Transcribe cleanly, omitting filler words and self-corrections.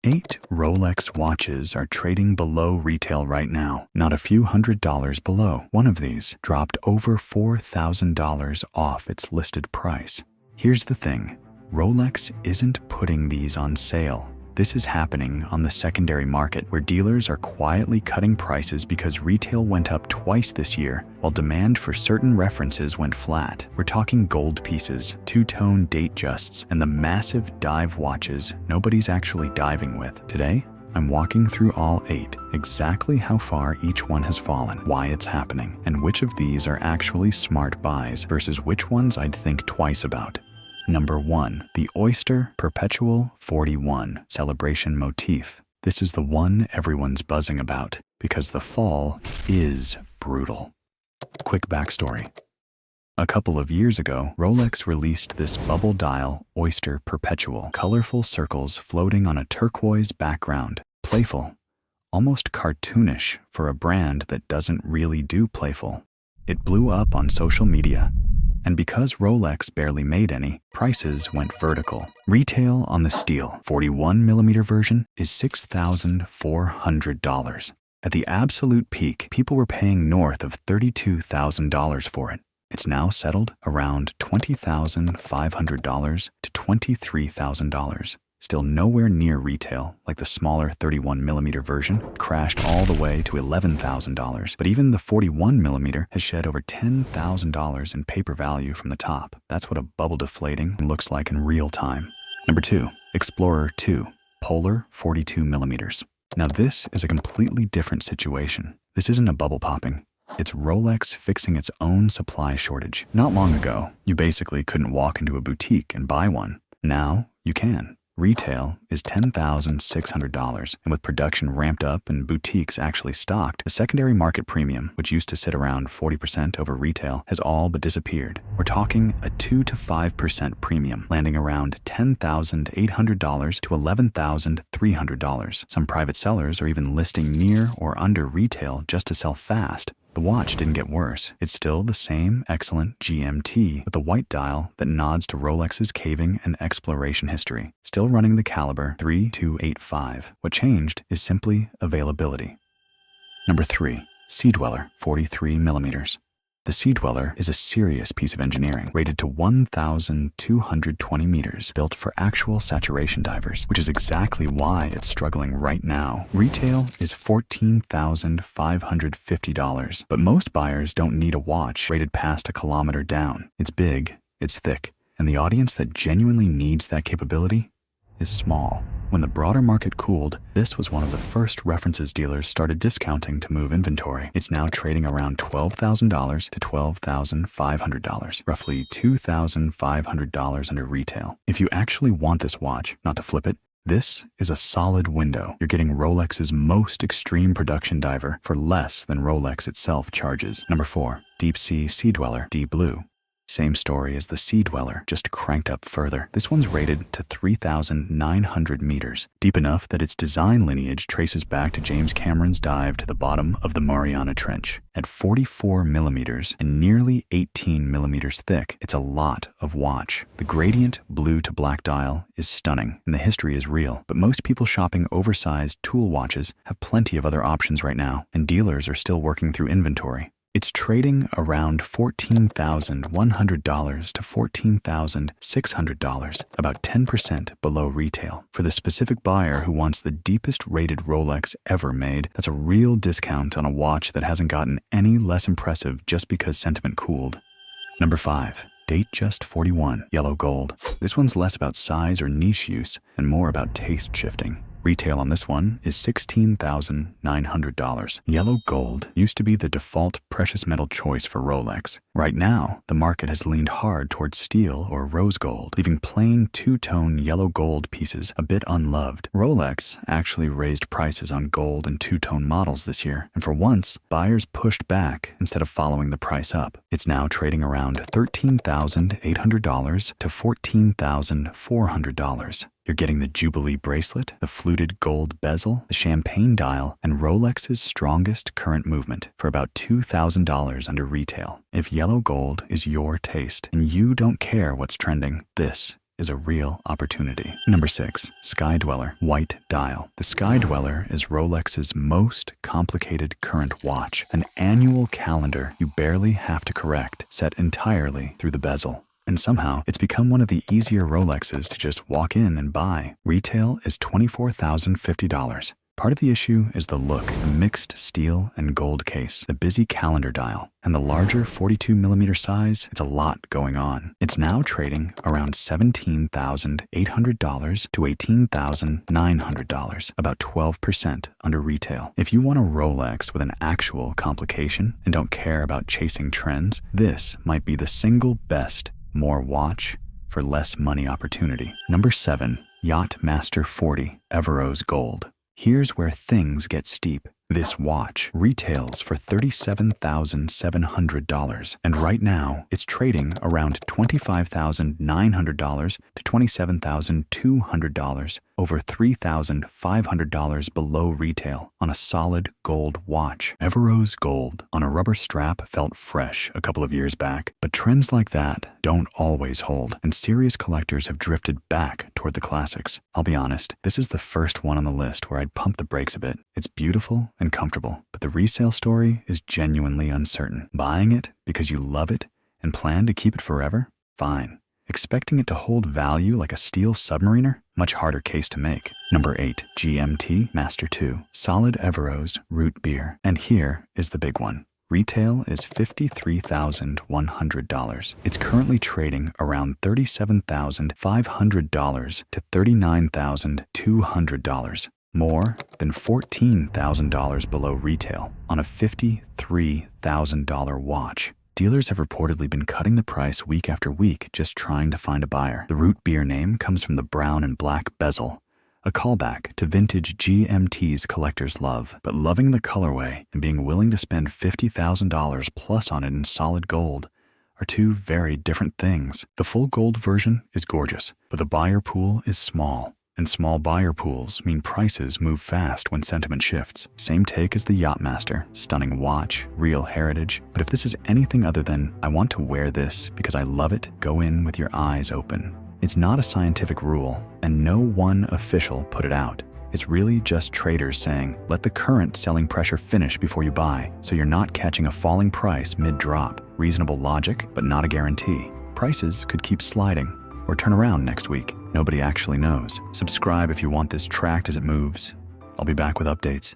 8 Rolex watches are trading below retail right now, not a few $100s below. One of these dropped over $4,000 off its listed price. Here's the thing, Rolex isn't putting these on sale. This is happening on the secondary market, where dealers are quietly cutting prices because retail went up twice this year, while demand for certain references went flat. We're talking gold pieces, two-tone Datejusts, and the massive dive watches nobody's actually diving with. Today, I'm walking through all 8, exactly how far each one has fallen, why it's happening, and which of these are actually smart buys versus which ones I'd think twice about. Number 1, the Oyster Perpetual 41 celebration motif. This is the one everyone's buzzing about because the fall is brutal. Quick backstory. A couple of years ago, Rolex released this bubble dial Oyster Perpetual, colorful circles floating on a turquoise background, playful, almost cartoonish for a brand that doesn't really do playful. It blew up on social media. And because Rolex barely made any, prices went vertical. Retail on the steel 41mm version is $6,400. At the absolute peak, people were paying north of $32,000 for it. It's now settled around $20,500 to $23,000. Still nowhere near retail, like the smaller 31mm version crashed all the way to $11,000. But even the 41mm has shed over $10,000 in paper value from the top. That's what a bubble deflating looks like in real time. Number 2, Explorer 2, Polar 42mm. Now this is a completely different situation. This isn't a bubble popping. It's Rolex fixing its own supply shortage. Not long ago, you basically couldn't walk into a boutique and buy one. Now you can. Retail is $10,600, and with production ramped up and boutiques actually stocked, the secondary market premium, which used to sit around 40% over retail, has all but disappeared. We're talking a 2 to 5% premium, landing around $10,800 to $11,300. Some private sellers are even listing near or under retail just to sell fast. The watch didn't get worse. It's still the same excellent GMT with the white dial that nods to Rolex's caving and exploration history. Still running the caliber 3285. What changed is simply availability. Number 3, Sea Dweller 43mm. The Sea Dweller is a serious piece of engineering, rated to 1,220 meters, built for actual saturation divers, which is exactly why it's struggling right now. Retail is $14,550, but most buyers don't need a watch rated past a kilometer down. It's big, it's thick, and the audience that genuinely needs that capability is small. When the broader market cooled, this was one of the first references dealers started discounting to move inventory. It's now trading around $12,000 to $12,500, roughly $2,500 under retail. If you actually want this watch, not to flip it, this is a solid window. You're getting Rolex's most extreme production diver for less than Rolex itself charges. Number 4, Deepsea Sea Dweller D Blue. Same story as the Sea Dweller, just cranked up further. This one's rated to 3,900 meters, deep enough that its design lineage traces back to James Cameron's dive to the bottom of the Mariana Trench. At 44mm and nearly 18mm thick, it's a lot of watch. The gradient blue to black dial is stunning, and the history is real. But most people shopping oversized tool watches have plenty of other options right now, and dealers are still working through inventory. It's trading around $14,100 to $14,600, about 10% below retail. For the specific buyer who wants the deepest rated Rolex ever made, that's a real discount on a watch that hasn't gotten any less impressive just because sentiment cooled. Number 5, Datejust 41 Yellow Gold. This one's less about size or niche use and more about taste shifting. Retail on this one is $16,900. Yellow gold used to be the default precious metal choice for Rolex. Right now, the market has leaned hard towards steel or rose gold, leaving plain two-tone yellow gold pieces a bit unloved. Rolex actually raised prices on gold and two-tone models this year, and for once, buyers pushed back instead of following the price up. It's now trading around $13,800 to $14,400. You're getting the Jubilee bracelet, the fluted gold bezel, the champagne dial, and Rolex's strongest current movement for about $2,000 under retail. If yellow gold is your taste and you don't care what's trending, this is a real opportunity. Number 6, Sky Dweller White Dial. The Sky Dweller is Rolex's most complicated current watch, an annual calendar you barely have to correct, set entirely through the bezel. And somehow, it's become one of the easier Rolexes to just walk in and buy. Retail is $24,050. Part of the issue is the look, the mixed steel and gold case, the busy calendar dial, and the larger 42mm size. It's a lot going on. It's now trading around $17,800 to $18,900, about 12% under retail. If you want a Rolex with an actual complication and don't care about chasing trends, this might be the single best more watch for less money opportunity. Number 7, Yacht-Master 40 Everose Gold. Here's where things get steep. This watch retails for $37,700, and right now it's trading around $25,900 to $27,200, over $3,500 below retail on a solid gold watch. Everose Gold on a rubber strap felt fresh a couple of years back, but trends like that don't always hold, and serious collectors have drifted back toward the classics. I'll be honest, this is the first one on the list where I'd pump the brakes a bit. It's beautiful and comfortable, but the resale story is genuinely uncertain. Buying it because you love it and plan to keep it forever? Fine. Expecting it to hold value like a steel submariner? Much harder case to make. Number 8, GMT-Master 2 Solid Everose Root Beer. And here is the big one. Retail is $53,100. It's currently trading around $37,500 to $39,200. More than $14,000 below retail on a $53,000 watch. Dealers have reportedly been cutting the price week after week just trying to find a buyer. The root beer name comes from the brown and black bezel, a callback to vintage GMT's collector's love. But loving the colorway and being willing to spend $50,000 plus on it in solid gold are two very different things. The full gold version is gorgeous, but the buyer pool is small. And small buyer pools mean prices move fast when sentiment shifts. Same take as the Yacht-Master, stunning watch, real heritage. But if this is anything other than, I want to wear this because I love it, go in with your eyes open. It's not a scientific rule, and no one official put it out. It's really just traders saying, let the current selling pressure finish before you buy, so you're not catching a falling price mid-drop. Reasonable logic, but not a guarantee. Prices could keep sliding or turn around next week. Nobody actually knows. Subscribe if you want this tracked as it moves. I'll be back with updates.